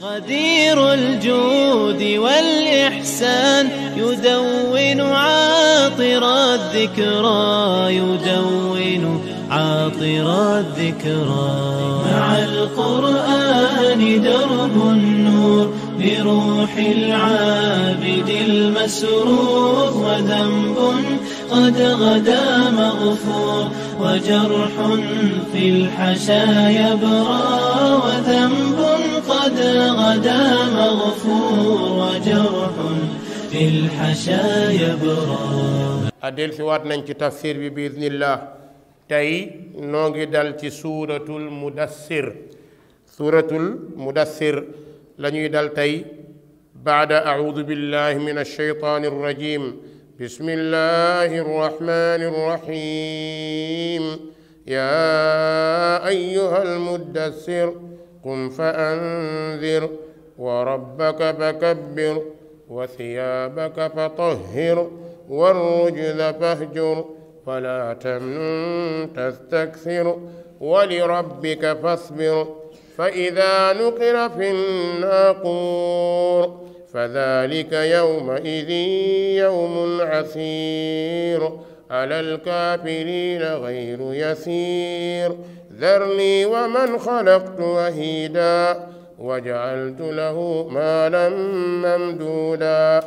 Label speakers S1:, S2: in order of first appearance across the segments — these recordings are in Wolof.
S1: غدير الجود والإحسان يدون عاطر الذكرى مع القرآن درب النور لروح العابد المسرور وذنب قد غدا مغفور وجرح في الحشا يبرى وذنب قد غدا مغفور وجرح في الحشا يبرى.
S2: أدل سوات ننتي تفسير بإذن الله. تاي نوغي دال سورة المدثر. سورة المدثر لن يدل تاي بعد أعوذ بالله من الشيطان الرجيم. بسم الله الرحمن الرحيم. يا أيها المدثر قم فأنذر وربك فكبر وثيابك فطهر والرجز فاهجر ولا تمنن تستكثر ولربك فاصبر فإذا نقر في الناقور فذلك يومئذ يوم عسير على الكافرين غير يسير. ذرني ومن خلقت وحيدا وجعلت له مالا ممدودا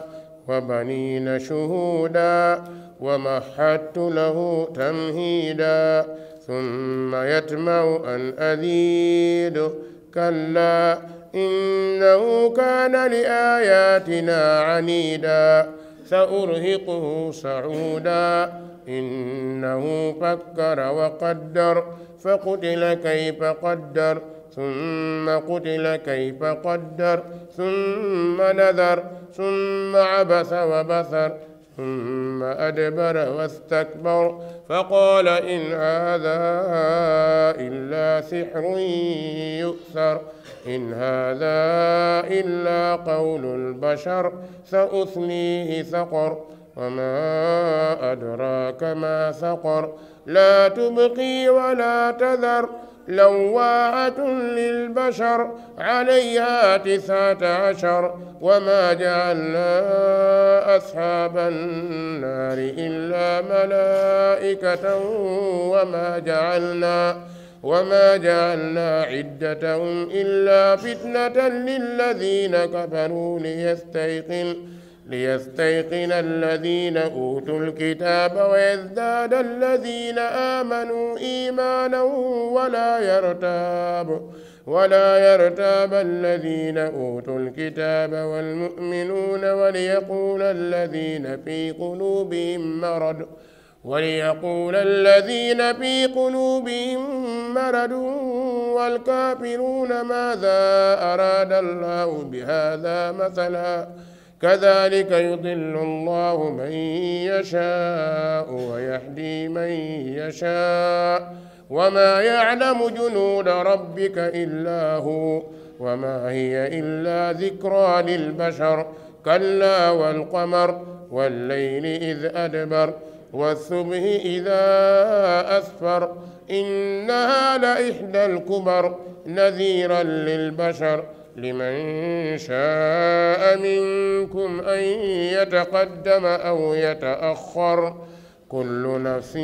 S2: وبنين شهودا ومهدت له تمهيدا ثم يطمع أن أزيد كلا إنه كان لآياتنا عنيدا سأرهقه صعودا إنه فكر وقدر فقتل كيف قدر ثم قتل كيف قدر ثم نذر ثم عبس وبصر ثم أدبر واستكبر فقال إن هذا إلا سحر يؤثر إن هذا إلا قول البشر سأصليه سقر وما أدراك ما سقر لا تبقي ولا تذر لواعة للبشر عليها 19 وما جعلنا أصحاب النار إلا ملائكة وما جعلنا عدتهم إلا فتنة للذين كفروا ليستيقن الذين أوتوا الكتاب ويزداد الذين آمنوا إيمانا ولا يرتاب الذين أوتوا الكتاب والمؤمنون وليقول الذين في قلوبهم مرض والكافرون ماذا أراد الله بهذا مثلا كذلك يضل الله من يشاء ويهدي من يشاء وما يعلم جنود ربك إلا هو وما هي إلا ذكرى للبشر كلا والقمر والليل إذ أدبر والصبح إذا أسفر إنها لإحدى الكبر نذيرا للبشر لمن شاء منكم أن يتقدم أو يتأخر كل نفس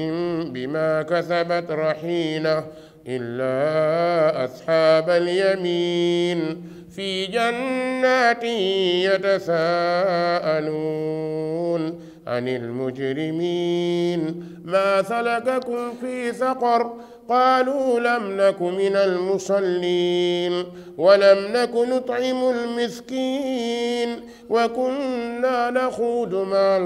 S2: بما كسبت رهينة إلا أصحاب اليمين في جنات يتساءلون عن المجرمين ما سلككم في سقر قالوا لم نك من المصلين ولم نك نطعم المسكين وكنا نخوض مع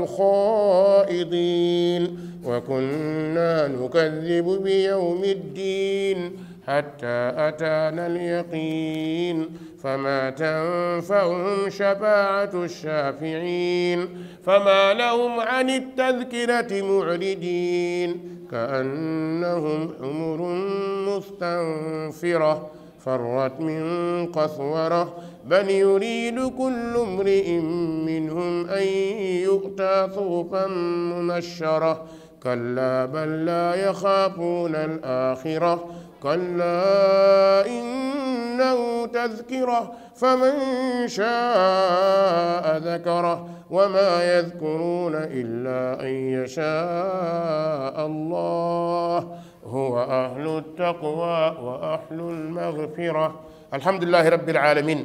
S2: الخائضين وكنا نكذب بيوم الدين حتى أتانا اليقين فما تنفعهم شفاعة الشافعين فما لهم عن التذكرة معرضين كأنهم حمر مستنفرة فرت من قسورة بل يريد كل امرئ منهم أن يؤتى صحفا منشرة كلا بل لا يخافون الآخرة كلا إنه تذكرة فمن شاء ذكره وما يذكرون إلا أن يشاء الله هو أهل التقوى وأهل المغفرة. الحمد لله رب العالمين.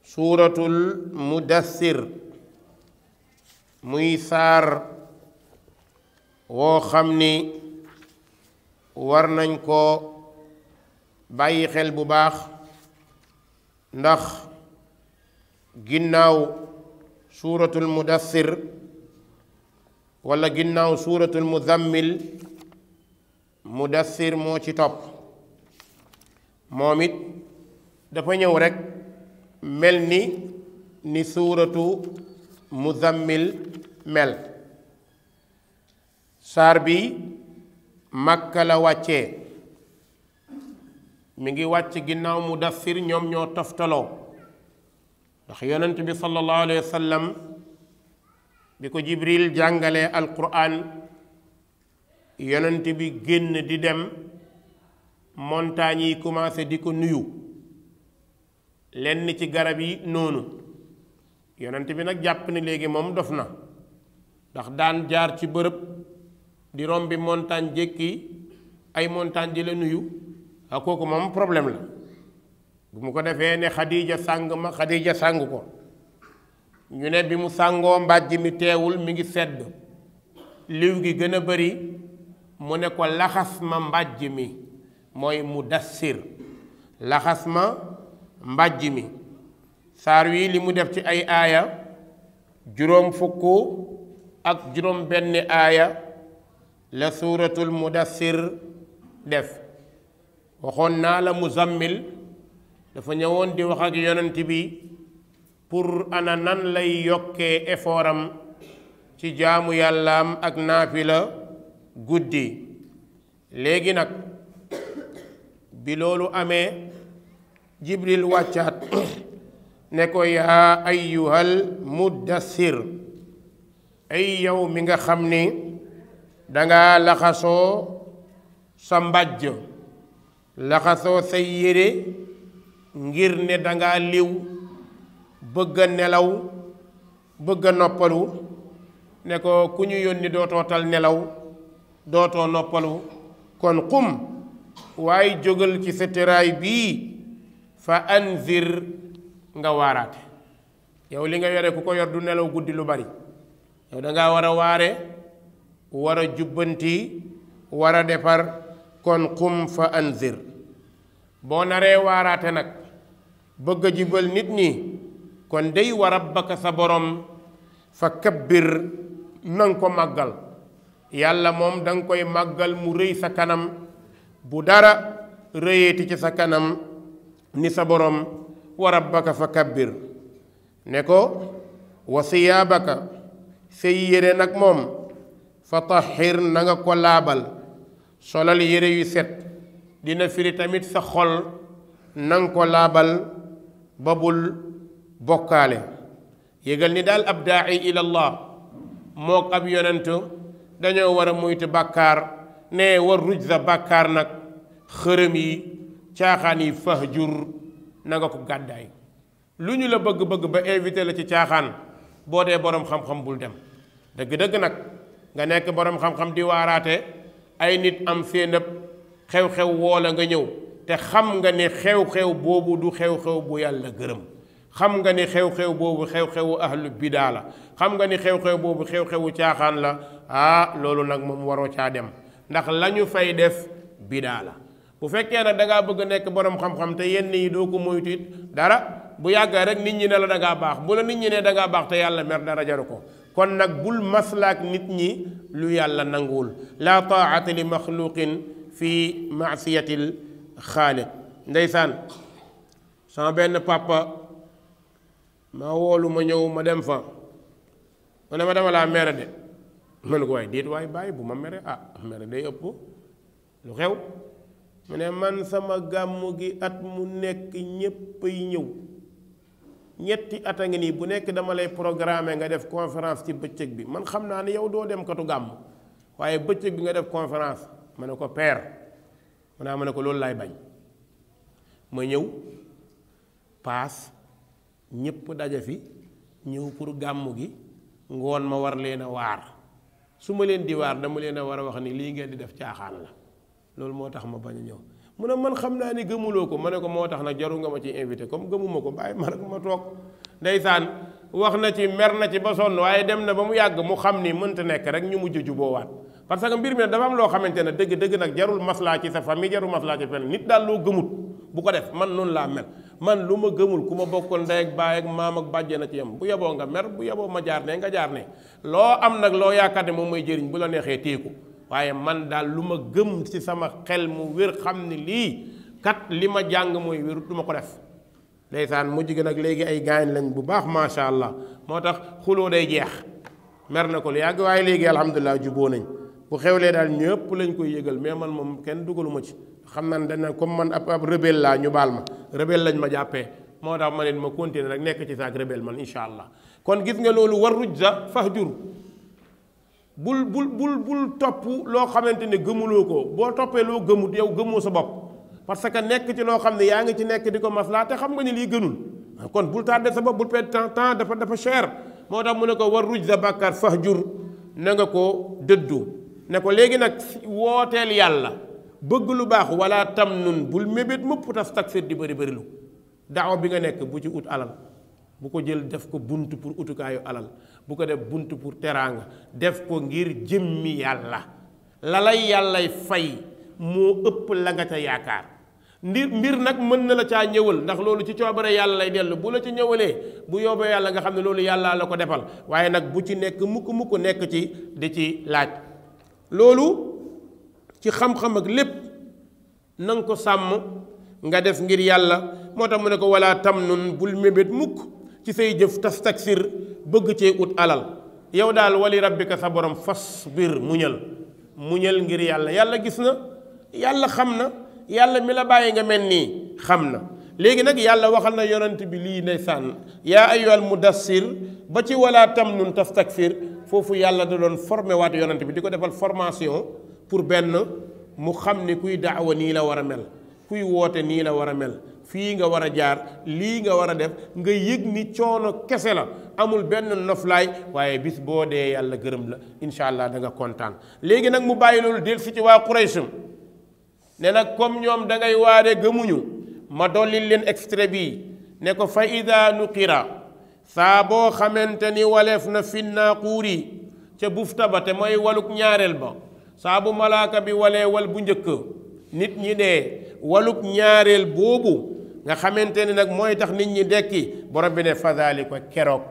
S2: سورة المدثر muy saar woo xam ni war nañ ko bàyyi xel bu baax, ndax ginnaaw suuratul mudassir wala ginnaaw suuratul muzammil mudassir moo ci topp. moom it dafa ñëw rekk mel ni suuratu muzammil mel. saar bi Makka la wàccee, mi ngi wàcc ginnaaw mudassir, ñoom ñoo toftaloo, ndax yonent bi sallallahu alayhi wa sallam bi ko Jibril jàngalee alquran, yonent bi génn di dem, montagnes yi commencé di ko nuyu, lenn ci garab yi noonu. yonent bi nag jàpp ni léegi moom dof na, ndax daan jaar ci bërëb di rombi montagne jékki ay montagne di la nuyu, ak kooku moom problème la. bu mu ko defee ne Xadiija sàng ma, Xadiija sàng ko. ñu ne bi mu sàngoo mbàjj mi teewul mi ngi sedd, liw gi gën a bari, mu ne ko laxas ma mbàjj mi, mooy mudassir, laxas ma mbàjj mi. saar wi li mu def ci ay aaya juróom fukk ak juróom benn aaya la suuratul mudassir def. waxoon naa la muzammil dafa ñëwoon di wax ak yonent bi pour ana nan lay yokkee effortam ci jaamu yàllaam ak naafila guddi. léegi nag bi loolu amee, Jibril wàccaat ne ko yaa ayyuhal muddassir, ay yow mi nga xam ni danga laxasoo sa mbàjj, laxasoo say yére ngir ne danga liw, bëgg a nelaw, bëgg a noppalu. ne ko ku ñu yónni dootoo tal nelaw, dootoo noppalu, kon qum, waaye jógal ci sa tëraay bii, fa anzir, nga waaraate. yow li nga yore ku ko yor du nelaw guddi lu bari. yow danga war a waare, war a jubbanti, war a defar, kon qum fa anzir. boo naree waaraate nag bëgg a jubal nit ñi, kon dey wa rabbaka sa borom fa kabbir, nanga ko màggal. yàlla moom danga koy màggal mu rëy sa kanam, bu dara rëyeeti ci sa kanam ni sa borom wa rabbaka fa kabbir. ne ko wa siyaabaka, say yére nag moom fa tahhir, na nga ko laabal, solal yére yu set. dina firi tamit sa xol nanga ko laabal ba bul bokkaale. yëgal ni daal ab daa'i ilallah mook ab yonent dañoo war a moytu bàkkaar, ne war rujza bàkkaar nag, xërëm yi, caaxaan yi, fahjur, na nga ko gàddaay. lu ñu la bëgg-bëgg ba invité la ci caaxaan, boo dee boroom xam-xam bul dem. dëgg-dëgg nag nga nekk boroom xam-xam di waaraate, ay nit am seen xew-xew woola nga ñëw, te xam nga ne xew-xew boobu du xew-xew bu yàlla gërëm. xam nga ni xew-xew boobu xew-xewu ahlu bidaa la, xam nga ni xew-xew boobu xew-xewu caaxaan la. loolu nag moom waroo caa dem, ndax la ñu fay def bidaa la. bu fekkee nag dangaa bëgg a nekk boroom xam-xam te yenn yi doo ko moytu it dara, bu yàggee rek nit ñi ne la dangaa baax. bu la nit ñi ne dangaa baax te yàlla mer, dara jaru ko. kon nag bul maslaak nit ñi lu yàlla nanguwul. laa taa'ata li maxluqin fi maasiyatil xaaliq. ndeysaan sama benn papa ma woolu ma ñëw ma dem fa, ma ne ma dama laa mere de. ma ne ko waaye déet waaye bàyyi bu ma mere. mere day ëpp. lu xew? mu ne man sama gàmmu gi at mu nekk ñéppay ñëw, ñetti at a ngi nii, bu nekk dama lay programmer nga def conférence ci bëccëg bi. man xam naa ne yow doo dem katu gàmm, waaye bëccëg bi nga def conférence. ma ne ko père, mu naa ma ne ko loolu laay bañ ma ñëw paas ñépp daja fi ñëw pour gàmmu gi ngoon ma war leen a waar su ma leen di waar dama leen a war a wax ni lii ngeen di def caaxaan la loolu moo tax ma bañ a ñëw mu ne man xam naa ni gëmuloo ko ma ne ko moo tax nag jaru nga ma ci invité comme gëmuma ko bàyyi ma rek ma toog ndeysaan wax na ci mer na ci ba sonn waaye dem na ba mu yàgg mu xam ni mënta nekk rek ñu mujj juboowaat parce que mbir mi nag dafa am loo xamante ne dëgg nag jarul maslaa ci sa famille jarul maslaa ci fenn nit daal loo gëmut bu ko def man noonu laa mel man lu ma gëmul ku ma bokkal ndey ak baay ak maam ak bàjje na ci yam bu yeboo nga mer bu yeboo ma jaar ne nga jaar ne loo am nag loo yaakaar ne moom mooy jëriñ bu la neexee téeku waaye man daal lu ma gëm ci sama xel mu wér xam ni lii kat li ma jàng mooy wér du ma ko def ndeysaan mujj gi nag léegi ay gaañ lañ bu baax macha allah moo tax xuloo day jeex mer na ko lu yàgg waaye léegi alhamdulilah juboo nañ bu xewlee daal ñëpp lañ koy yëgal mais man moom kenn dugaluma ci xam naa ne dañ comme man ab rebelle laa ñu baal ma rebelle lañ ma jàppee moo tax ma ne ma continuer rek nekk ci saak rebelle man incha allah kon gis nga loolu war rujza fahjur bul topp loo xamante ne gëmuloo ko boo toppee loo gëmut yow gëmoo sa bopp parce que nekk ci loo xam ne yaa ngi ci nekk di ko maslaa te xam nga ni lii gënul kon bul tardé sa bopp bul perdre temps dafa cher moo tax mu ne ko war rujza bàkkaar fahjur na nga ko dëddu ne ko léegi nag wooteel yàlla bëgg lu baax wala tam nun bul mébét mupp tastaksir di bëri lu daaw bi nga nekk bu ci ut alal bu ko jël def ko bunt pour utukaayu alal bu ko def bunt pour teraanga def ko ngir jëmmi yàlla la lay yàllay fay moo ëpp la nga ca yaakaar mbir nag mën na la caa ñëwal ndax loolu ci coobare yàlla lay dellu bu la ci ñëwalee bu yóbbee yàlla nga xam ne loolu yàllaa la ko defal waaye nag bu ci nekk mukk nekk ci di ci laaj loolu ci xam-xam ak lépp na nga ko sàmm nga def ngir yàlla moo tax mu ne ko wala tam nun bul mébét mukk ci say jëf tastaksir bëgg cee ut alal yow daal wali rabbika sa borom fasbir muñal ngir yàlla gis na yàlla xam na yàlla mi la bàyyi nga mel nii xam na léegi nag yàlla waxal na yonent bi lii ndeysaan yaa ayyuhal mudassir ba ci wala tam nun tastaksir foofu yàlla da doon formé waat yonent bi di ko defal formation pour benn mu xam ni kuy daawa nii la war a mel kuy woote nii la war a mel fii nga war a jaar lii nga war a def nga yëg ni coono kese la amul benn noflaay waaye bis boo dee yàlla gërëm la incha allah da nga kontaan léegi nag mu bàyyi loolu del si ci waa Quraysh ne nag comme ñoom da ngay waare gëmuñu ma dollil leen extrait bii ne ko fa ida nuqira saa boo xamante ni waleef na fi naaquuri ca bufta ba te mooy waluk ñaareel ba saa bu malaaka bi walee wal bu njëkk nit ñi dee waluk ñaareel boobu nga xamante ni nag mooy tax nit ñi dekki borom bi ne fadalika keroog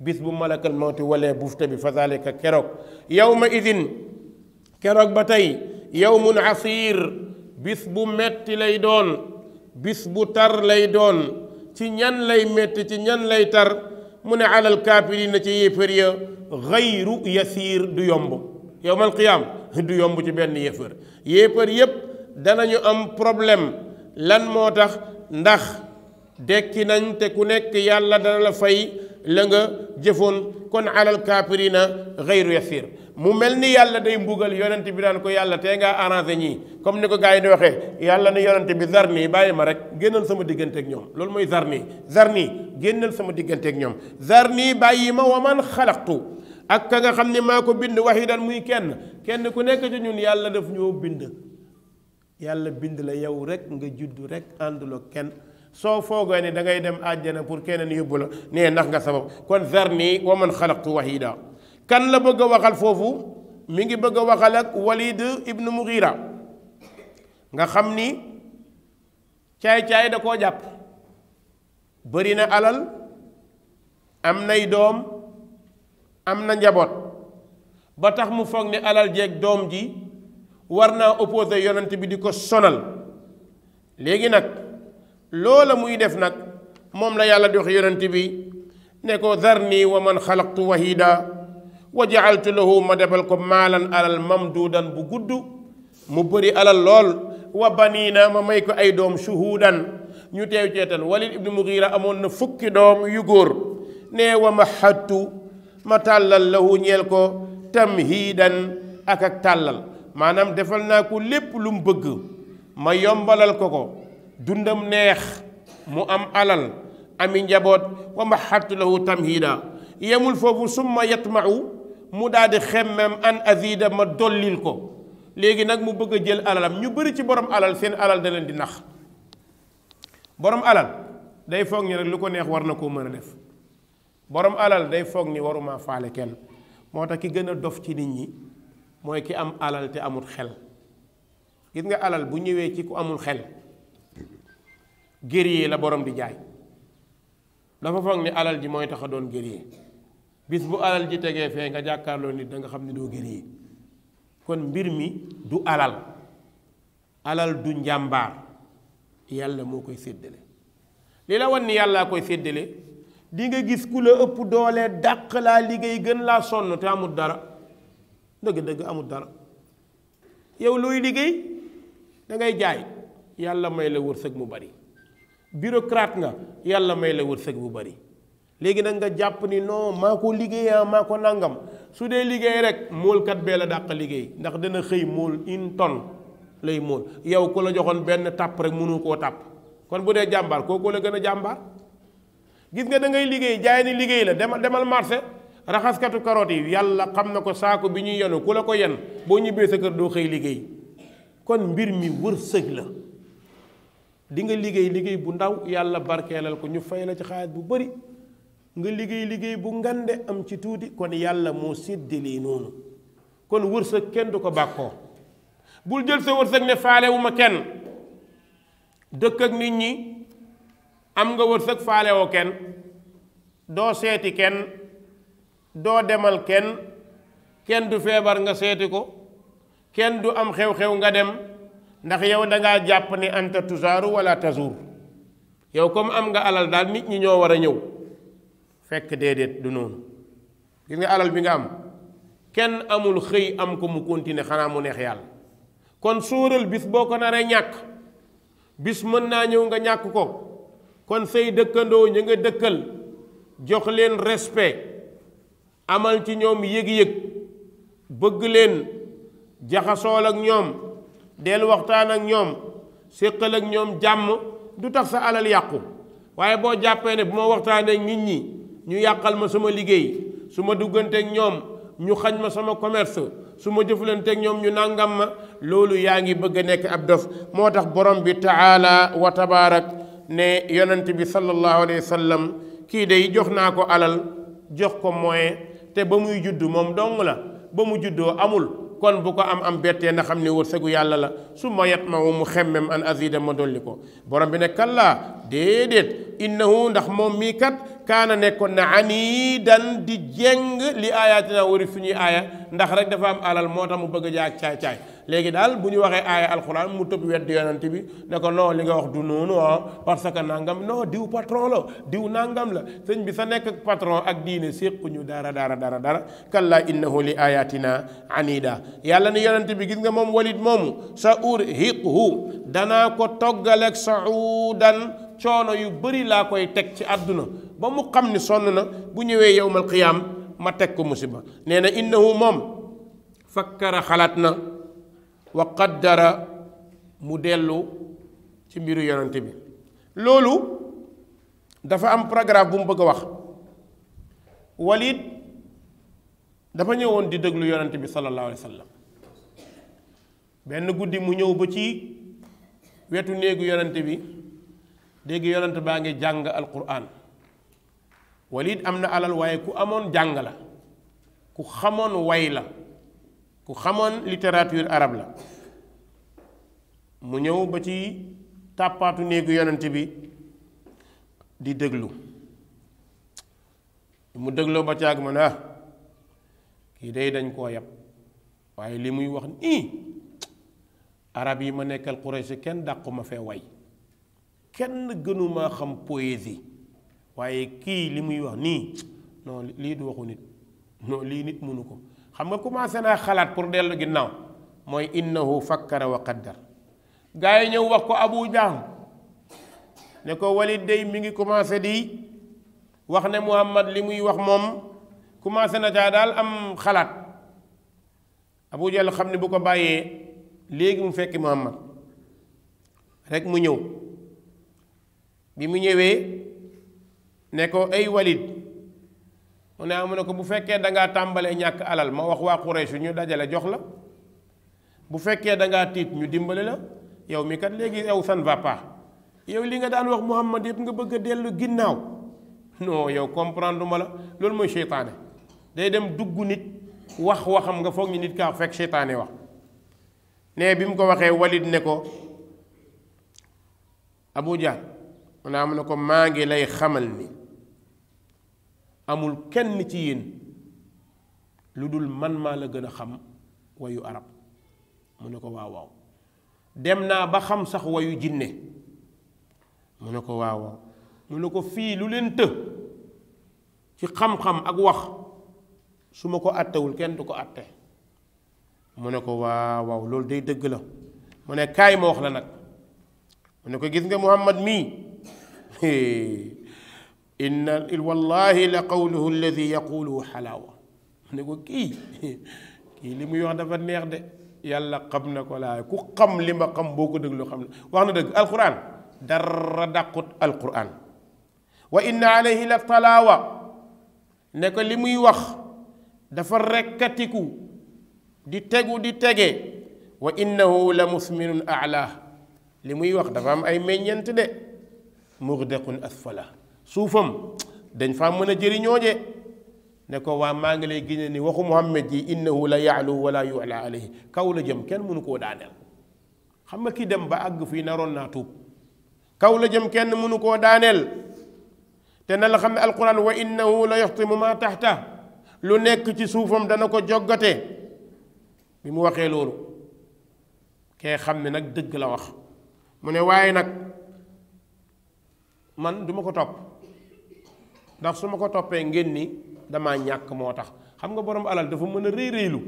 S2: bis bu malakal mawti walee bufta bi fadalika keroog yawma idin keroog ba tey yawmun asir bis bu metti lay doon bis bu tar lay doon ci ñan lay metti ci ñan lay tar mu ne alal kaafiriina ci yéefar ya xayru yasiir du yomb yowmal qiyaam du yomb ci benn yéefar yépp danañu am problème lan moo tax ndax dekki nañ te ku nekk yàlla dana la fay la nga jëfoon kon alal kaafiriina xayru yasiir mu mel ni yàlla day mbugal yonent bi daan ko yàlla tee ngaa arrangé ñii comme ni ko gars yi di waxee yàlla ne yonent bi zarni bàyyi ma rek génnal sama digganteeg ñoom loolu mooy zarni génnal sama digganteeg ñoom zarni bàyyi ma wa man xalaqtu ak ka nga xam ne maa ko bind wahidan muy kenn ku nekk ci ñun yàlla daf ñoo bind yàlla bind la yow rek nga juddu rek ànduloo kenn soo foogoo ne da ngay dem àjjana pour keneen yóbbu la nee ndax nga sabab kon zarni wa man xalaqtu wahida kan la bëgg a waxal foofu mi ngi bëgg a waxal ak Walid ibn Mughira nga xam ni caay-caay da koo jàpp bëri na alal am nay doom am na njaboot ba tax mu foog ne alal jeeg doom ji war naa opposé yonent bi di ko sonal léegi nag loola muy def nag moom la yàlla di wax yonent bi ne ko zarni wa man xalaqtu wahida wa jaaltu lahu ma defal ko maalan alal mamduudan bu gudd mu bëri alal lool wa baniina ma may ko ay doom shuhuudan ñu teew ceetal Walid ibnu Mughira amoon na fukki doom yu góor nee wa mahattu ma tàllal lahu ñeel ko tamhiidan ak tàllal maanaam defal naa ko lépp lu mu bëgg ma yombalal ko dundam neex mu am alal ami njaboot wa mahattu lahu tamhida yemul foofu summa yatmau mu daal di xemmem an azida ma dollil ko léegi nag mu bëgg a jël alalam ñu bëri ci borom alal seen alal da leen di nax borom alal day foog ni rek lu ko neex war na koo mën a def borom alal day foog ni waruma faale kenn moo tax ki gën a dof ci nit ñi mooy ki am alal te amul xel gis nga alal bu ñëwee ci ku amul xel guerrier la borom di jaay dafa foog ni alal ji mooy tax a doon guerrier bis bu alal ji tegee fee nga jàkkaarloo nit da nga xam ni doo guerrier kon mbir mi du alal du njàmbaar yàlla moo koy séddale li la wan ni yàllaa koy séddale di nga gis ku la ëpp doole dàq laa liggéey gën laa sonn te amul dara dëgg-dëgg amul dara yow looy liggéey da ngay jaay yàlla may la wërsëg mu bari bureaucrate nga yàlla may la wërsëg bu bari léegi nag nga jàpp ni non maa ko liggéeyaa maa ko nangam su dee liggéey rek móolkat bee la dàq liggéey ndax dana xëy móol 1 tonne lay móol yow ku la joxoon benn tàpp rek mënu koo tàpp kon bu dee jàmbaar kooku la gën a jàmbaar gis nga da ngay liggéey jaay ni liggéey la demal marché raxaskatu carotte yi yàlla xam na ko saako bi ñuy yenu ku la ko yen boo ñibbee sa kër doo xëy liggéey kon mbir mi wërsëg la di nga liggéey bu ndaw yàlla barkeelal ko ñu fay la ci xaalis bu bari nga liggéey bu ngande am ci tuuti kon yàlla moo séddalee noonu kon wërsëg kenn du ko bàkkoo bul jël sa wërsëg ne faalewuma kenn dëkk ak nit ñi am nga wërsëg faalewoo kenn doo seeti kenn doo demal kenn du feebar nga seeti ko kenn du am xew-xew nga dem ndax yow dangaa jàpp ni anta tuzaaru wala tazuur yow comme am nga alal daal nit ñi ñoo war a ñëw fekk déedéet du noonu gis nga alal bi nga am kenn amul xëy am ko mu continuer xanaa mu neex yàlla kon sóoral bis boo ko naree ñàkk bis mën naa ñëw nga ñàkk ko kon say dëkkandoo ñu nga dëkkal jox leen respect amal ci ñoom yëg-yëg bëgg leen jaxasool ak ñoom del waxtaan ak ñoom séqal ak ñoom jàmm du tax sa alal yàqu waaye boo jàppee ne bu ma waxtaanee ak nit ñi ñu yàqal ma sama liggéey su ma dugganteek ñoom ñu xañ ma sama commerce su ma jëflanteek ñoom ñu nàngam ma loolu yaa ngi bëgg a nekk ab dof moo tax borom bi taala wa tabaarak ne yonent bi sallallahu alayhi wa sallam kii day jox naa ko alal jox ko moyen te ba muy judd moom dong la ba mu juddoo amul kon bu ko am bettee na xam ne wërsëgu yàlla la su ma yat ma mu xemmem an azida ma dolli ko borom bi ne kallaa déedéet innahu ndax moom mii kat kaana nekkoon na aniidan di jeng li aayaatina wari suñuy aaya ndax rek dafa am alal moo tax mu bëgg a jaag caay-caay léegi daal bu ñu waxee aaya alxuraan mu tëb weddi yonent bi ne ko non li nga wax du noonu parce que nangam non diw patron la diw nangam la sëñ bi sa nekk ak patron ak diine séquñu dara kallaa innahu li aayaatina anida yàlla ni yonent bi gis nga moom Walid moomu sa urhiqhu danaa ko toggaleeg saudan coono yu bëri laa koy teg ci àdduna ba mu xam ni sonn na bu ñëwee yowmal qiyaam ma teg ko musiba nee na innahu moom fakkara xalaat na wa qaddara mu dellu ci mbiru yonent bi loolu dafa am paragraphe bu mu bëgg a wax Walid dafa ñëwoon di déglu yonent bi sallallahu alayhi wa sallam benn guddi mu ñëw ba ci wetu néegu yonent bi dégg yonent baa ngi jàng alquran Walid am na alal waaye ku amoon jàng la ku xamoon way la ku xamoon littérature arabe la mu ñëw ba ci tàppaatu néegu yonent bi di déglu mu dégloo ba caag ma ne kii day dañ koo yab waaye li muy wax nii arab yi ma nekkal Quraysh kenn dàquma fee way kenn gënuma xam poésie waaye kii li muy wax nii non lii du waxu nit non lii nit mënu ko xam nga commencé naa xalaat pour dellu ginnaaw mooy innahu fakkara wa qaddar gaa yi ñëw wax ko Abu Jahl ne ko Walid day mi ngi commencé di wax ne Muhammad li muy wax moom commencé na caa daal am xalaat Abu Jahl xam ne bu ko bàyyee léegi mu fekki Muhammad rek mu ñëw bi mu ñëwee ne ko ay Walid mu ne ko bu fekkee da ngaa tàmbalee ñàkk alal ma wax waa Quraysh ñu dajale jox la bu fekkee da ngaa tiit ñu dimbali la yow mi kat léegi yow ça ne va pas yow li nga daan wax Muhammad yëpp nga bëgg a dellu ginnaaw non yow comprendre ma la loolu mooy seytaane day dem dugg nit wax waxam nga foog ni nit kaa fekk seytaane wax ne bi mu ko waxee Walid ne ko Abu Jahl mu ne ko maa ngi lay xamal ni amul kenn ci yéen lu dul man maa la gën a xam wayu arab mu ne ko waaw waaw dem naa ba xam sax wayu jinne mu ne ko waaw waaw mu ne ko fii lu leen të ci xam-xam ak wax su ma ko àttewul kenn du ko àtte mu ne ko waaw waaw loolu day dëgg la mu ne kaay ma wax la nag mu ne ko gis nga Muhammad mii inna wallahi la qawluhu alladi yaquluhu xalaawa mu ne ko kii li muy wax dafa neex de yàlla xam na ko laay ku xam li ma xam boo ko déglu xam ne wax na dëgg alquran dara dàqut alquran wa inna alayhi la talaawa ne ko li muy wax dafa rekkatiku di tegu di tege wa innahu la musminun a'laa li muy wax dafa am ay meññent de mughdaqun asfala suufam dañ faa mën a jëriñoo je ne ko waa maa ngi lay génne ni waxu Muhammad yi innahu la ya'lu wala yu'la alayhi kaw la jëm kenn mënu koo daaneel xam nga ki dem ba àgg fii naroon naa tuub kaw la jëm kenn mënu koo daaneel te na la xam ne alquran wa innahu la yaxtimu ma taxta lu nekk ci suufam dana ko joggate bi mu waxee loolu kee xam ne nag dëgg la wax mu ne waaye nag man duma ko topp ndax su ma ko toppee ngeen ni damaa ñàkk moo tax xam nga borom alal dafa mën a rëy rëylu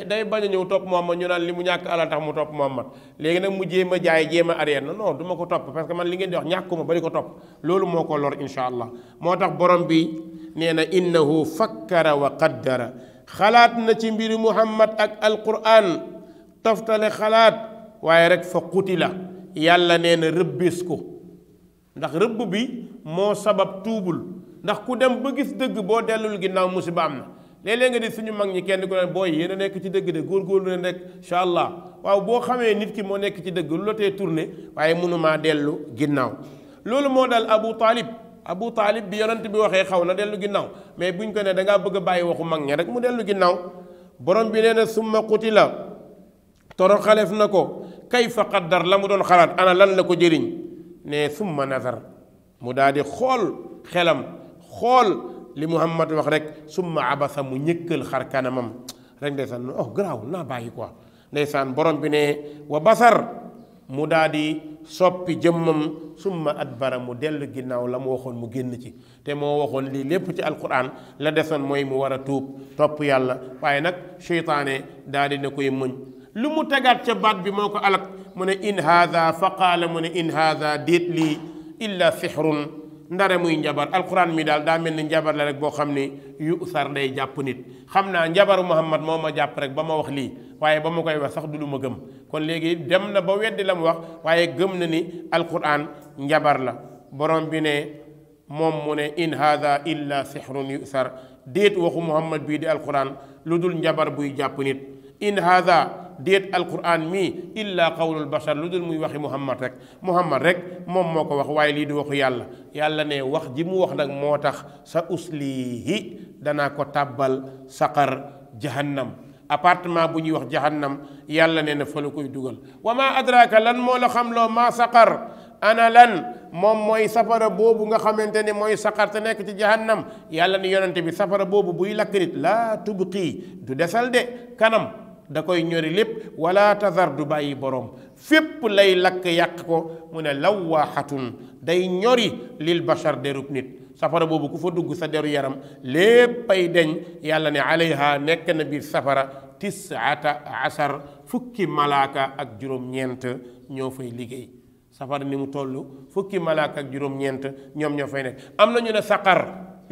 S2: day bañ a ñëw topp Muhammad ñu naan li mu ñàkk alal tax mu topp Muhammad léegi nag mu jéem a jaay jéem a arrière na non du ma ko topp parce que man li ngeen di wax ñàkkuma bari ko topp loolu moo ko lor insha allah moo tax borom bi nee na innahu fakkara wa qaddara xalaat na ci mbiri Muhammad ak alquran toftale xalaat waaye rek fa qutila yàlla nee na rëbbis ko ndax rëbb bi moo sabab tuubul ndax ku dem ba gis dëgg boo dellul ginnaaw musiba am na léeg-léeg nga di suñu mag ñi kenn ku ne booy yéen a nekk ci dëgg de góorgóorlu leen rek incha allah waaw boo xamee nit ki moo nekk ci dëgg lu la tee tourné waaye mënumaa dellu ginnaaw loolu moo dal Abu Talib bi yonent bi waxee xaw na dellu ginnaaw mais buñ ko ne da ngaa bëgg a bàyyi waxu mag ña rek mu dellu ginnaaw borom bi nee na summa qutila toroxaleef na ko kayfa qaddar la mu doon xalaat ana lan la ko jëriñ ne summa nazar mu daal di xool xelam xool li Muhammad wax rek summa abasa mu ñëkkal xar kanamam rek ndeysaan oh garaaw naa bàyyi quoi ndeysaan borom bi ne wa basar mu daal di soppi jëmmam summa adbara mu dellu ginnaaw la mu waxoon mu génn ci te moo waxoon lii lépp ci alquran la desoon mooy mu war a tuub topp yàlla waaye nag seytaane daal di ne koy muñ lu mu tegaat ca baat bi moo ko alak mu ne in haada fa qaala mu ne in haada déet lii illa sixrun ndare muy njabar alquran mi daal daa mel ni njabar la rek boo xam ni yu sar day jàpp nit xam naa njabaru Muhammad moo ma jàpp rek ba ma wax lii waaye ba ma koy wax sax du lu ma gëm kon léegi dem na ba weddi la mu wax waaye gëm na ni alquran njabar la borom bi ne moom mu ne in haada illa sixrun yu sar déet waxu Muhammad bii di alquran lu dul njabar buy jàpp nit in haada déet alquran mii illa qawlul bashar lu dul muy waxi muhammad rek moom moo ko wax waaye lii di waxu yàlla yàlla ne wax ji mu wax nag moo tax sa uslihi danaa ko tàbbal saqar jahannam appartement bu ñuy wax jahannam yàlla ne na fa la koy dugal wa ma adraka lan moo la xam loo maa saqar ana lan moom mooy safara boobu nga xamante ne mooy saqar te nekk ci jahannam yàlla ni yonente bi safara boobu buy lakk nit laa tubqi du desal de kanam da koy ñori lépp wala tazar du bàyyi borom fépp lay lakk yàq ko mu ne lawaaxatun day ñori lil bashar derub nit safara boobu ku fa dugg sa deru yaram léppay deñ yàlla ne alayha nekk na biir safara 19 fukki malaaka ak juróom-ñeent ñoo fay liggéey safara ni mu toll fukki malaaka ak juróom-ñeent ñoom ñoo fay nekk am na ñu ne saqar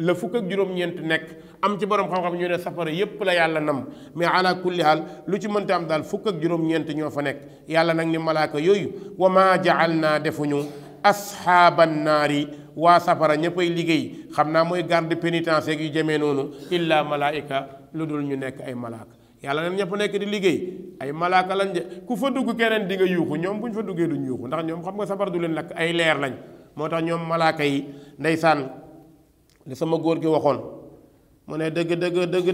S2: la fukk ak juróom-ñeent nekk. am ci borom xam-xam ñu ne safara yépp la yàlla nam mais ala kulli haal lu ci mënta am daal fukk ak juróom-ñeent ñoo fa nekk yàlla nag ni malaaka yooyu wa maa jaal naa defuñu asxaaban naari waa safara ñëppay liggéey xam naa mooy garde pénitentiaire yu jëmee noonu illa malaika lu dul ñu nekk ay malaaka yàlla nag ñëpp nekk di liggéey ay malaaka lañ de ku fa dugg keneen di nga yuuxu ñoom bu ñu fa duggee duñ yuuxu ndax ñoom xam nga safara du leen lakk ay leer lañ moo tax ñoom malaaka yi ndeysaan li sama góor gi waxoon mu ne dëgg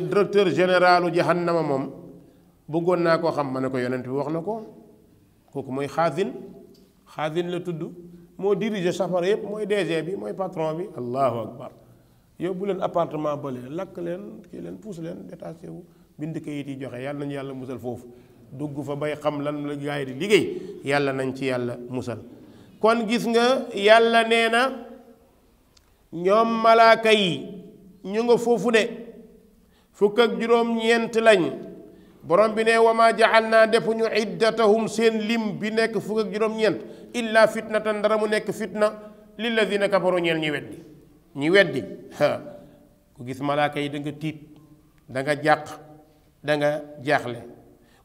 S2: directeur généralu jahannama moom bëggoon naa koo xam ma ne ko yonent bi wax na ko kooku mooy xaasin la tudd moo dirige safara yëpp mooy DG bi mooy patron bi allahu akbar yóbbu leen appartement bële lakk leen kii leen puus leen détaché wu bind kayit yi joxe yàlla nañu yàlla musal foofu dugg fa bay xam lan la gaay di liggéey yàlla nañ ci yàlla musal kon gis nga yàlla nee na ñoom malaaka yi ñu nga foofu de fukk ak juróom-ñeent lañ borom bi ne wa maa jaxal naa defuñu iddatahum seen lim bi nekk fukk ak juróom-ñeent illa fitnatan dara mu nekk fitna lilladina kafaru ñeel ñi weddi ku gis malaaka yi da nga tiit da nga jàq da nga jaaxle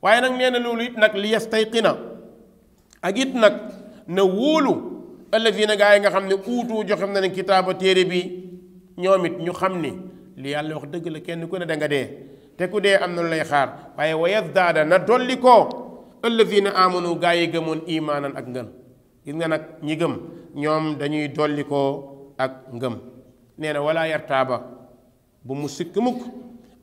S2: waaye nag nee na loolu it nag li yastayqina ak it nag na wóolu alladina gaa yi nga xam ne uutu joxe na ne kitaaba téere bi ñoom it ñu xam ni li yàlla wax dëgg la kenn ku ne da nga dee te ku dee am na lu lay xaar waaye wa yazdaada na dolli koo alladina amanu gaa yi gëmoon imaanan ak ngëm gis nga nag ñi gëm ñoom dañuy dolli koo ak ngëm nee na wala yartaaba bu mu sikk mukk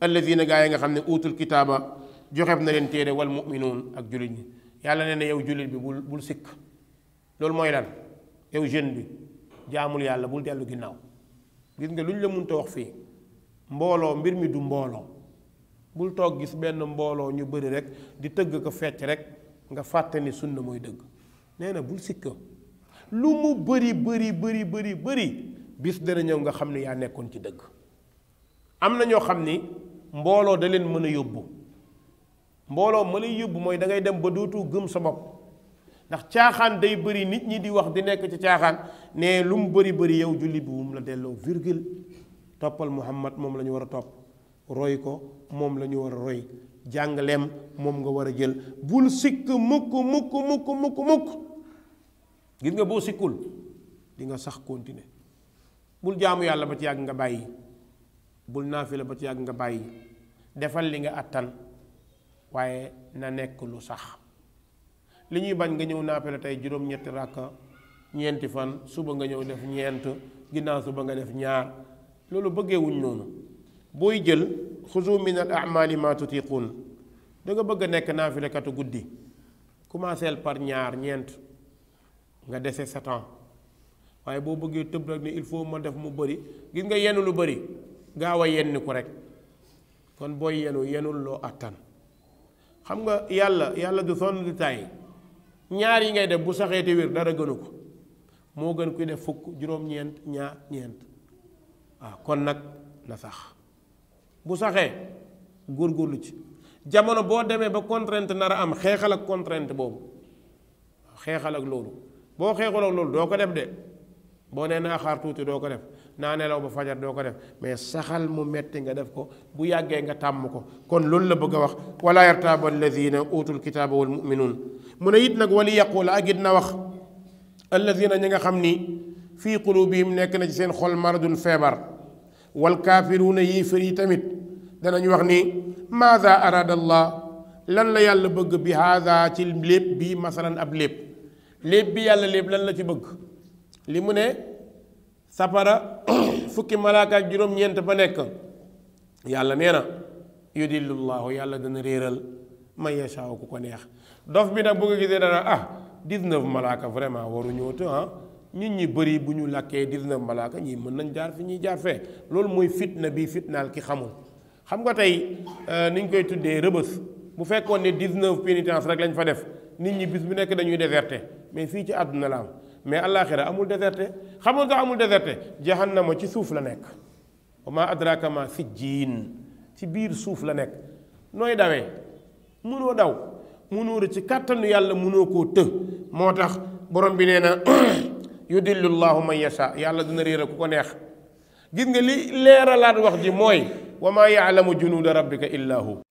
S2: alladina gaa yi nga xam ne uutul kitaaba joxeb na leen téere wal muminuun ak jullit ñi yàlla nee na yow jullit bi bul sikk loolu mooy lan yow jeune bi jaamul yàlla bul dellu ginnaaw gis nga lu ñu la mënta wax fii mbooloo mbir mi du mbooloo bul toog gis benn mbooloo ñu bëri rek di tëgg ko fecc rek nga fàtte ni sunna mooy dëgg nee na bul sikka lu mu bëri bis dana ñëw nga xam ne yaa nekkoon ci dëgg am na ñoo xam ni mbooloo da leen mën a yóbbu mbooloo ma lay yóbbu mooy da ngay dem ba dootu gëm sa bopp ndax caaxaan day bëri nit ñi di wax di nekk ci caaxaan ne lu mu bëri yow julli bi wum la delloo virgule toppal Muhammad moom la ñu war a topp roy ko moom la ñu war a roy jàngaleem moom nga war a jël bul sikk mukk gis nga boo sikkul di nga sax continuer bul jaamu yàlla ba ci yàgg nga bàyyi bul naafila ba ci yàgg nga bàyyi defal li nga attan waaye na nekk lu sax li ñuy bañ nga ñëw naafila tey juróom-ñetti ràkka ñeenti fan suba nga ñëw def ñeent ginnaaw suba nga def ñaar loolu bëggeewuñ noonu booy jël xuzu min al amali ma tutiquun da nga bëgg a nekk naafilekatu guddi commenceel par ñaar ñeent nga dese 7 ans waaye boo bëggee tëb rek ni il faut ma def mu bëri gis nga yenu lu bëri gaaw a yenni ko rek kon booy yenul loo attan xam nga yàlla du sonn du tàyyi ñaar yi ngay def bu saxee te wér dara gënu ko moo gën kuy def fukk juróom-ñeent ñeent waaw kon nag na sax bu saxee góorgóorlu ci jamono boo demee ba contrainte nar a am xeexal ak contrainte boobu xeexal ak loolu boo xeexal ak loolu doo ko def de boo nee naa xaar tuuti doo ko def naa nelaw ba fajar doo ko def mais saxal mu metti nga def ko bu yàggee nga tàmm ko kon loolu la bëgg a wax wala yartaaba alladina utul kitaaba wal muminuun mu ne it nag wali yaqula ak it na wax alladina ñi nga xam ni fii qulubihim nekk na ci seen xol maradun feebar wal kaafiruuna yéefar yi tamit danañ wax ni maada arada allah lan la yàlla bëgg bi haada ci lépp bi masalan ab lépp bi yàlla lépp lan la ci bëgg li mu ne safara fukki malaaka ak juróom-ñeent ba nekk yàlla nee na yudillullahu yàlla dana réeral man yashaa ku ko neex dof bi nag bu nga gisee dana 19 malaaka vraiment waru ñëw te nit ñi bëri bu ñu lakkee 19 malaaka ñii mën nañ jaar fi ñuy jaar fee loolu mooy fitna bi fitnaal ki xamul xam nga tey ni ñu koy tuddee rëbës bu fekkoon ne 19 pénitence rek lañ fa def nit ñi bis bu nekk dañuy déserté mais fii ci àdduna la am mais àllaaxira amul déserté xamul nga amul déserté jahannama ci suuf la nekk wa ma adraka ma sijjiin ci biir suuf la nekk nooy dawee mënoo daw mënoo rëcc ci kàttanu yàlla mënoo koo të moo tax borom bi nee na yudillu llahu man yasha yàlla dina réer ku ko neex gis nga li leeralaat wax ji mooy wa maa yaalamu junuuda rabbika illa hu.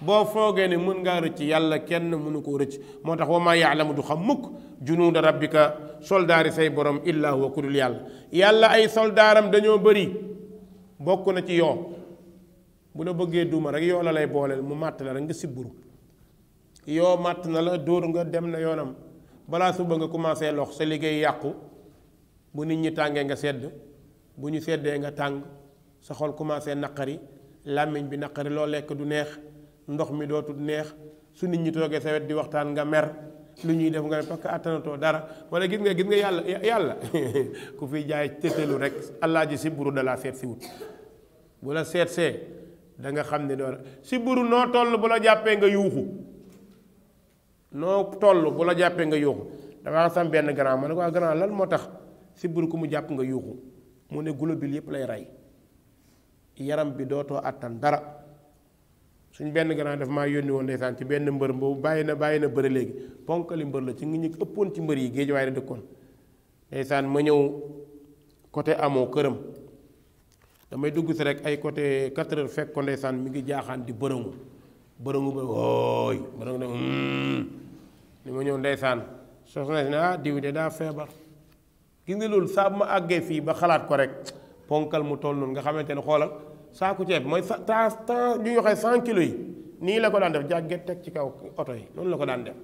S2: boo foogee ne mën ngaa rëcc yàlla kenn mënu koo rëcc. moo tax wa maa yaalamu du xam mukk junuuda rabbika soldaari say borom illa huwa ku dul yàlla. yàlla ay soldaaram dañoo bëri. bokk na ci yoo bu la bëggee duma rek yoo la lay booleel mu màtt la rek nga sibburu. yoo màtt na la dóor nga dem na yoonam balaa suba nga commencé lox sa liggéey yàqu. bu nit ñi tàngee nga sedd bu ñu seddee nga tàng sa xol commencé naqari làmmiñ bi naqari loo lekk du neex ndox mi dootul neex su nit ñi toogee sa wet di waxtaan nga mer lu ñuy def nga ne parce que attanatoo dara wala gis nga yàlla ku fi jaay tëtalu rek allah ji sibburu da laa seet si wut bu la seet see da nga xam ne doon sibburu noo toll bu la jàppee nga yuuxu noo toll bu la jàppee nga yuuxu dafa sam benn grand ma ne ko grand lan moo tax sibburu ku mu jàpp nga yuuxu mu ne globule yépp lay rey yaram bi dootoo àttan dara suñ benn grand daf maa yónni woon ndeysaan ci benn mbër boobu bàyyi na bëri léegi ponkali mbër la ci ngi ñu ëppoon ci mbër yi géej waaye la dëkkoon ndeysaan ma ñëw côté amoo këram damay dugg si rek ay côté 4 heures fekk ko ndeysaan mi ngi jaaxaan di bërëngu ba wooy bërëngu ne ni ma ñëw ndeysaan soxna si ne ah diw de daa feebar gis nga loolu saa bu ma àggee fii ba xalaat ko rek ponkal mu toll noonu nga xamante ne xoolal saaku ceeb mooy temps ñu yoxee 100 kilos yi nii la ko daan def jàgget teg ci kaw oto yi noonu la ko daan def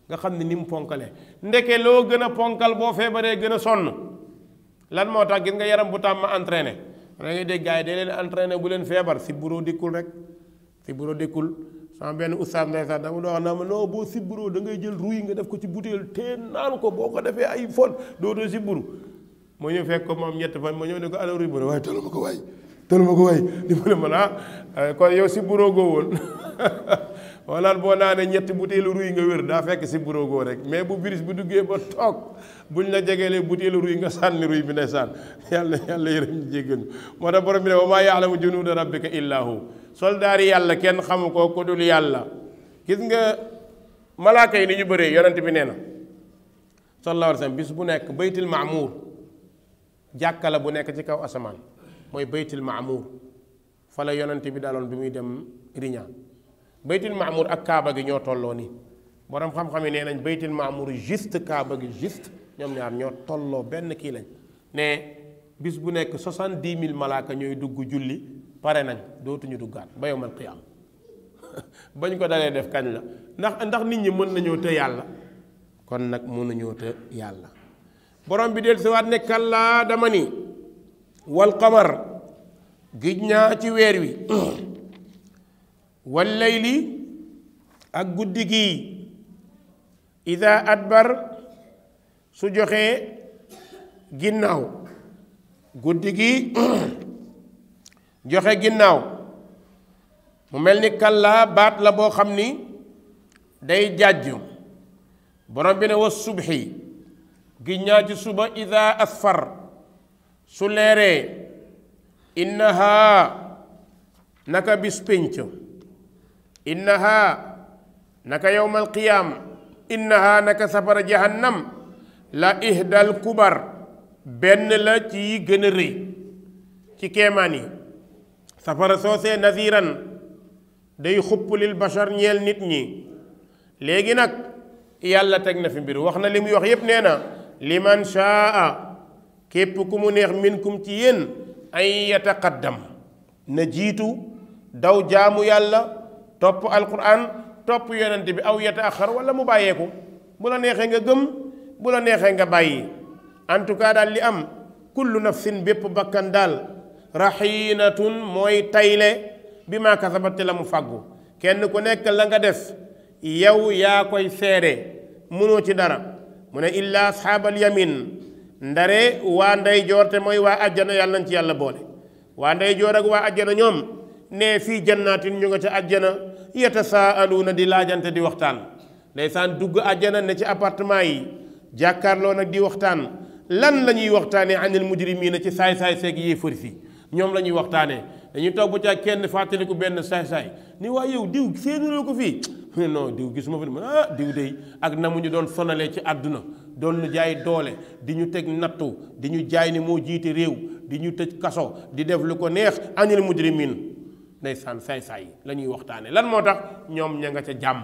S2: nga xam ne ni mu ponkalee ndeke loo gën a ponkal boo feebaree gën a sonn lan moo tax gis nga yaram bu tàmm entraîné da ngay dégg gars yi day leen entraîné bu leen feebar si bureau dikkul rek si bureau dikkul sama benn oustaz ndeysaan dama doon wax naa ma non boo si bureau da ngay jël ruy nga def ko ci butéel te naan ko boo ko defee ay fon dootoo si buru moo ñëw fekk ko moom ñett fan ma ñëw ne ko ala ruy bu ne waaye tollu ma ko waay di ma ne man kon yow si bureau goo woon wala boo naanee ñetti butéelu ruy nga wér daa fekk si bureau goo rek mais bu virus bi duggee ba toog buñ la jegeelee butéelu ruy nga sànni ruy bi ndeysaan yàlla yërëm ñu jéggal ñu moo tax borom bi ne wa maa yaalamu junuuda rabbika illaa hu soldaari yàlla kenn xamu ko ku dul yàlla gis nga malaaka yi ni ñu bëree yonent bi nee na sallallahu alayhi wa sallam bis bu nekk baytul maamuur jàkka la bu nekk ci kaw asamaan mooy baytul maamuur fa la yonent bi daloon bi muy dem riñaan baytul maamuur ak kaaba gi ñoo tolloo nii borom xam-xam yi nee nañ baytul maamuur juste kaaba gi juste ñoom ñaar ñoo tolloo benn kii lañ ne bis bu nekk 70,000 malaaka ñooy dugg julli pare nañ dootuñu duggaat ba yawmal qiyaam bañ ko dalee def kañ la ndax nit ñi mën nañoo të yàlla kon nag mënuñoo të yàlla borom bi del si waat ne kallaa dama ni wal qamar gij ñaa ci weer wi wal layli ak guddi gii ida adbar su joxee ginnaaw guddi gi joxe ginnaaw mu mel ni kallaa baat la boo xam ni day jàjj borom bi ne wa subhi gij ñaa ci suba ida asfar su leeree innaha naka bis pénc innaha naka yowmal qiyaam innaha naka safara jahannam la ihdal kubar benn la ci yi gën a rëy ci keemaan yi safara soosee naziran day xupp lil bashar ñeel nit ñi léegi nag yàlla teg na fi mbir wax na li muy wax yépp nee na liman shaa képp ku mu neex minkum ci yéen ay yataqaddam na jiitu daw jaamu yàlla topp alquran topp yonent bi aw yataaxar wala mu bàyyeeku bu la neexee nga gëm bu la neexee nga bàyyi en tout cas daal li am kullu nafsin bépp bakkan daal raxiinatun mooy tayle bi maa kasabat la mu fàggu kenn ku nekk la nga def yow yaa koy seede mënoo ci dara mu ne illa asxaabal yamin ndare waa ndeyjoor te mooy waa àjjana yàlla nañ ci yàlla boole waa ndeyjoor ak waa àjjana ñoom ne fii jannaatin ñu nga ca àjjana yatasaaluuna di laajante di waxtaan ndeysaan dugg àjjana ne ci appartement yi jàkkaarloo nag di waxtaan lan la ñuy waxtaanee anil mujrimiina ci saay-saay seeg yéefar si ñoom la ñuy waxtaanee dañuy toog bu ca kenn fàttaliku benn saay-saay ni waa yow diw séenuloo ko fii non diw gisuma fi diw dey ak na mu ñu doon sonalee ci àdduna doon ñu jaay doole di ñu teg nattu di ñu jaay ni moo jiite réew di ñu tëj kaso di def lu ko neex anil mujrimin ndeysaan saay-saay la ñuy waxtaane lan moo tax ñoom ña nga ca jàmm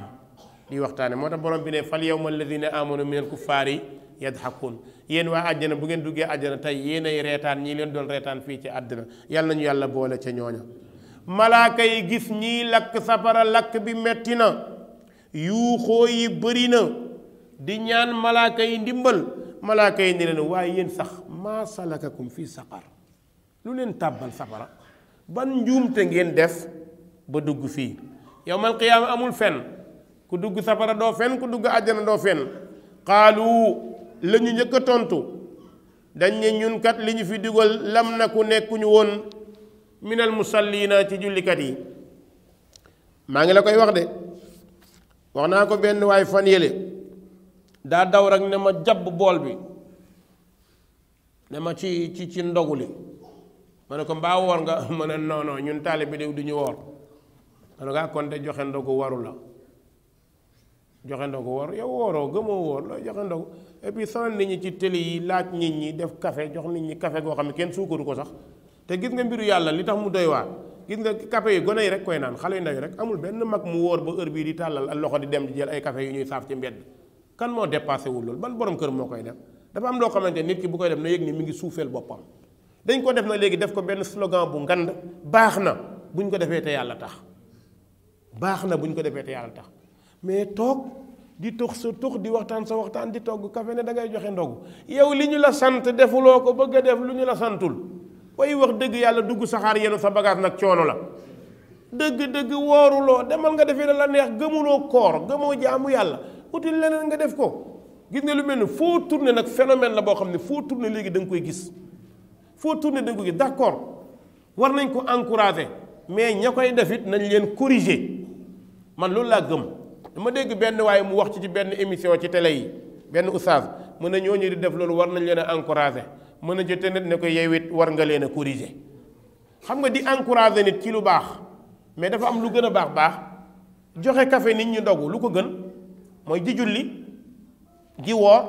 S2: di waxtaane moo tax borom bi ne fal yawma alladina amanu minal kuffaari yadhakun yéen waa àjjana bu ngeen duggee àjjana tey yéen ay reetaan ñii leen doon reetaan fii ci àddina yàlla nañu yàlla boole ca ñooña malaaka yi gis ñii lakk safara lakk bi metti na yuuxoo yi bëri na di ñaan malaaka yi ndimbal malaaka yi ni leen waaye yéen sax maa salakakum fii saqar lu leen tàbbal safara ban njuumte ngeen def ba dugg fii yawmal qiyaama amul fen ku dugg safara doo fen ku dugg àjjana doo fen qaalu la ñu njëkk a tontu dañ ne ñun kat li ñu fi dugal lam na ku nekkuñu woon minal musallina ci jullikat yi maa ngi la koy wax de wax naa ko benn waay fan yële daa daw rek ne ma jabb bool bi ne ma ci ndogu li ma ne ko mbaa woor nga ma ne non non ñun taalibe bi du ñu woor ma ne ko kon de joxe ndogu waru la joxe ndogu waru yow wooroo gëmoo woor looy joxe ndogu et puis sonal nit ñi ci télé yi laaj nit ñi def café jox nit ñi café goo xam ne kenn suukaru ko sax te gis nga mbiru yàlla li tax mu doy waar gis nga café yi gone yi rek koy naan xale yu ndaw yi rek amul benn mag mu wóor ba heure bii di tàllal ak loxo di dem di jël ay café yu ñuy saaf ci mbedd kan moo dépassé wul loolu ban borom kër moo koy def dafa am loo xamante nit ki bu koy def na yëg ni mi ngi suufeel boppam dañ ko def na léegi def ko benn slogan bu ngand baax na buñ ko defee te yàlla tax baax na buñ ko defee te yàlla tax mais toog di tux sa tux di waxtaan sa waxtaan di togg café ne da ngay joxe ndogu yow li ñu la sant defuloo ko bëgg a def lu ñu la santul way wax dëgg yàlla dugg saxaar yenu sa bagage nag coono la dëgg wooruloo demal nga defee la neex gëmuloo koor gëmoo jaamu yàlla util leneen nga def ko gis nga lu mel ni foo tourné nag phénomène la boo xam ne foo tourné léegi da nga koy gis foo tourné da nga koy gis d'accord war nañ ko encourager mais ña koy def it nañ leen corriger man loolu laa gëm dama dégg benn waaye mu wax ci benn émission ci télé yi benn oustaz mën na ñooñu di def loolu war nañ leen a encourager mën na jotee nit ne ko yow it war nga leen a corriger xam nga di encourager nit ci lu baax mais dafa am lu gën a baax joxe café nit ñi ndogu lu ko gën mooy di julli di woor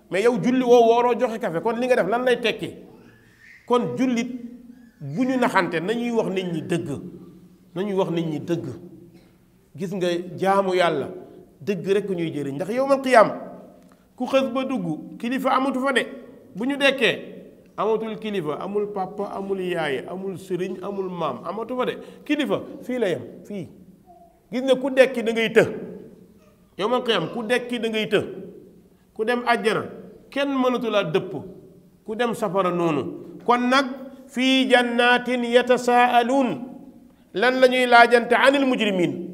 S2: mais yow julli woo wooroo joxe café kon li nga def lan lay tekki kon jullit bu ñu naxante nañuy wax nit ñi dëgg nañuy wax nit ñi dëgg gis nga jaamu yàlla dëgg rek ñuy jëriñ ndax yawmal qiyaam ku xës ba dugg kilifa amatu fa de bu ñu dekkee amatul kilifa amul papa amul yaay amul sëriñ amul maam amatu fa de kilifa fii la yem fii gis nga ku dekki da ngay të yawmal qiyaam ku dekki da ngay të ku dem àjjana kenn mënatu laa dëpp ku dem safara noonu kon nag fii jannatin yatasaaluun lan la ñuy laajante anil mujrimin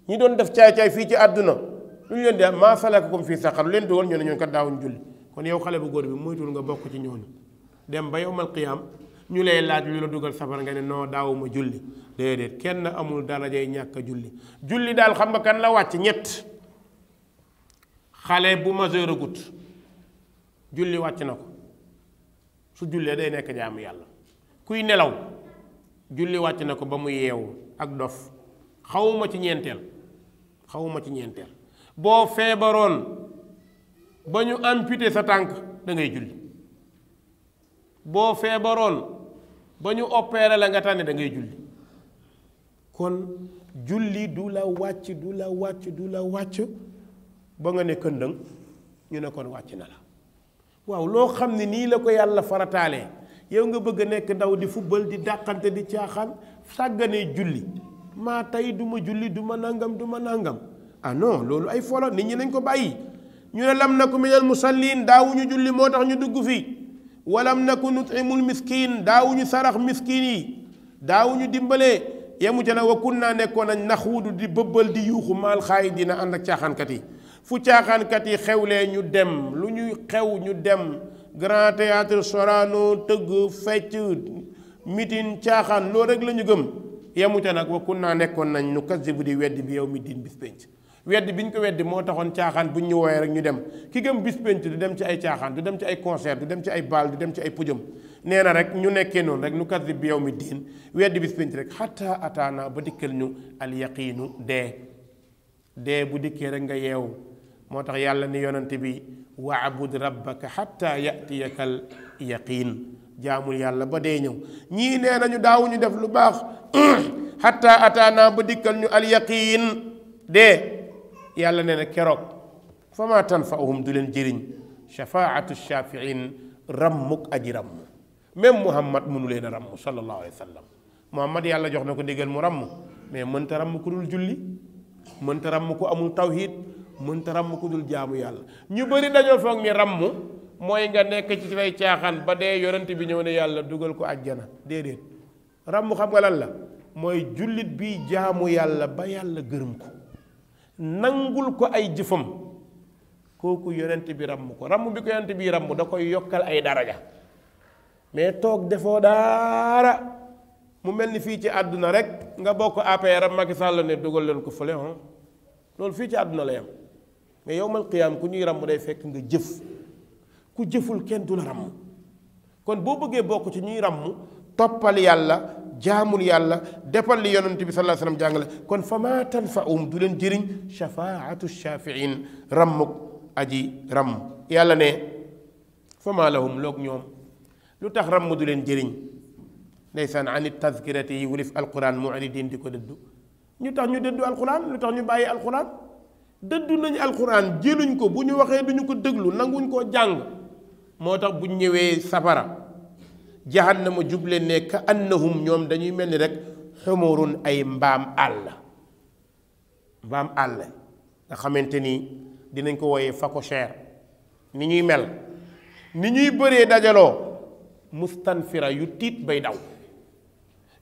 S2: ñi doon def caay-caay fii ci àdduna lu ñu leen di maa salakakum fii saqar lu leen dugal ñu ne ñun kat daawuñ julli kon yow xale bu góor bi moytul nga bokk ci ñooñu dem ba yawmal qiyaam ñu lay laaj lu la dugal safara nga ne non daawuma julli déedéet kenn amul darajay ñàkk a julli julli daal xam nga kan la wàcc ñett xale bu majeur agut julli wàcc na ko su jullee day nekk jaamu yàlla kuy nelaw julli wàcc na ko ba mu yeewu ak dof xawuma ci ñeenteel boo feebaroon ba ñu amputé sa tànk da ngay julli boo feebaroon ba ñu opéré la nga tànne da ngay julli kon julli du la wàcc ba nga ne këndëng ñu ne kon wàcc na la waaw loo xam ne nii la ko yàlla farataalee yow nga bëgg a nekk ndaw di football di dàqante di caaxaan sàgganee julli maa tey du ma julli du ma nangam ah non loolu ay folo nit ñi nañ ko bàyyi ñu ne lam naku minal musallin daawuñu julli moo tax ñu dugg fii walam naku nutimul miskin daawuñu sarax miskin yi daawuñu dimbalee yemu ca nag wa kunnaa nekkoon nañ naxuudu di bëbbal di yuuxu maal xaay dina ànd ak caaxaankat yi fu caaxaankat yi xewlee ñu dem lu ñuy xew ñu dem grand théâtre Sorano tëgg fecc mitin caaxaan loolu rek la ñu gëm yemu ca nag wa kunnaa nekkoon nañ nu kasibu di weddi bi yow mi diin bis penc weddi bi ñu ko weddi moo taxoon caaxaan bu ñu wooyee rek ñu dem ki gëm bis penc du dem ci ay caaxaan du dem ci ay concert du dem ci ay baal du dem ci ay pujum nee na rek ñu nekkee noonu rek nu kasib bi yow mi diin weddi bis penc rek xataa ataana ba dikkal ñu al yaqiinu dee bu dikkee rek nga yeewu moo tax yàlla ni yonante bi waabud rabbaka xataa yatiyaka al yaqiin jaamul yàlla ba dee ñëw. ñii nee nañu daawuñu def lu baax xatta ataana ba dikkal ñu alyaqiin dee. yàlla nee na keroog fa ma tanfa'uhum du leen jëriñ shafaatu shafiin rammuk aji ramm. même Muhammad mënu leen a ramm sallallahu alayhi wa sallam. Muhammad yàlla jox na ko ndigal mu ramm mais mënta ramm ku dul julli, mënta ramm ku amul tawhid, mënta ramm ku dul jaamu yàlla. ñu bëri dañoo foog ni ramm mooy nga nekk ci fay caaxaan ba dee yonent bi ñëw ne yàlla dugal ko àjjana. déedéet ramm xam nga lan la mooy jullit bi jaamu yàlla ba yàlla gërëm ko nangul ko ay jëfam kooku yonent bi ramm ko. ramm bi ko yonent bi ramm da koy yokkal ay daraja mais toog defoo daara mu mel ni fii ci àdduna rek nga bokk APR Macky Sall ne dugal leen ko fële loolu fii ci àdduna la yam mais yowmal qiyaam ku ñuy ramm day fekk nga jëf. ku jëful kenn du la ramm. kon boo bëggee bokk ci ñuy ramm toppal yàlla jaamul yàlla defal li yonent bi sallallahu alayhi wasallam jàngale. kon fa ma tanfa'um du leen jëriñ shafaatu shafiin rammuk aji ramm. yàlla ne fa ma lahum loog ñoom lu tax ramm du leen jëriñ ndeysaan ani tazkirati yi wulif alquran mu'ridin di ko dëddu. ñu tax ñu dëddu alquran lu tax ñu bàyyi alquran dëddu nañu alquran jëluñ ko bu ñu waxee duñu ko déglu nanguñ koo jàng. moo tax bu ñëwee safara jahannama juble ne ka annahum ñoom dañuy mel ni rek xumurun ay mbaam àll. mbaam àll nga xamante ni dinañ ko wooyee phacochère ni ñuy mel ni ñuy bëree dajaloo mustanfira yu tiit bay daw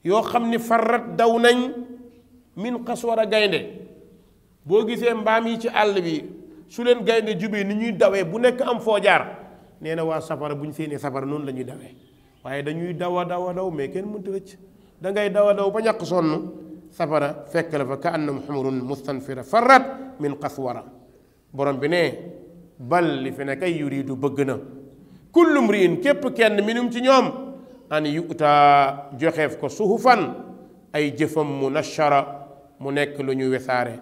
S2: yoo xam ni farrat daw nañ min xaswara gaynde. boo gisee mbaam yi ci àll bi su leen gaynde jubee ni ñuy dawee bu nekk am foo jaar nee na waa safara bu ñu séenee safara noonu la ñuy dawee waaye dañuy daw a daw mais kenn mënta rëcc. da ngay daw a daw ba ñàkk sonn safara fekk la fa ka annam xumurun mustanfira farrat min qaswara. borom bi ne bal li fi ne kay yuridu bëgg na kullu mriin képp kenn minum ci ñoom an yu'ta joxeef ko suhufan ay jëfam munashara mu nekk lu ñu wesaare.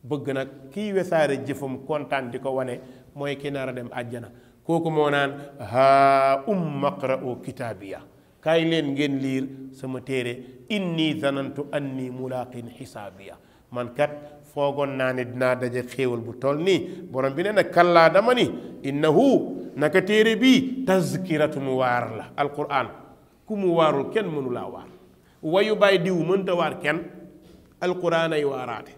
S2: bëgg nag kiy wesaare jëfam kontaan di ko wane mooy ki nar a dem àjjana. kooku moo naan haa maqra'u kitaabiya kaay leen ngeen liir sama téere inni zanantu anni mulaqin xisaabiya man kat foogoon naa ne dinaa daje xéewal bu toll nii. borom bi nee na kallaa dama ni innahu naka téere bii tazkiratun waar la. alquran ku mu waarul kenn mënu laa waar. wayu baay diw mënta waar kenn alquran ay waaraate.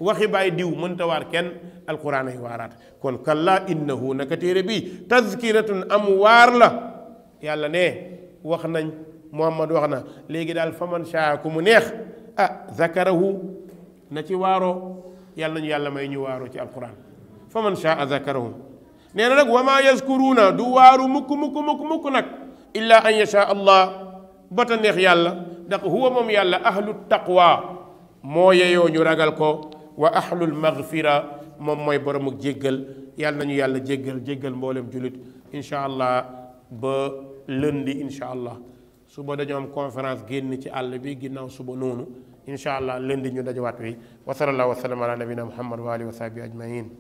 S2: waxi baay diw mënta waar kenn alquran ay waaraate. kon kallaa innahu naka téere bii tazkiratun am waar la. yàlla ne wax nañ Muhammad wax na léegi daal faman shaa ku mu neex zakarahu na ci waaroo. yàlla nañu yàlla may ñu waaroo ci alquran. faman shaa zakarahu nee na nag wa maa yazkuruuna du waaru mukk nag illa an yasha allah bata neex yàlla. ndax huwa moom yàlla ahlu taqwa moo yeyoo ñu ragal ko wa ahlul maghfira moom mooy boroomu jéggal. yàlla nañu yàlla jéggal mboolem jullit incha allah ba lundi incha allah. suba dañoo am conférence génn ci àll bi ginnaaw suba noonu incha allah lundi ñu dajawaat wi wa sallallahu wa sallam ala nabina muhammad wa alihi wa sahbihi ajmain.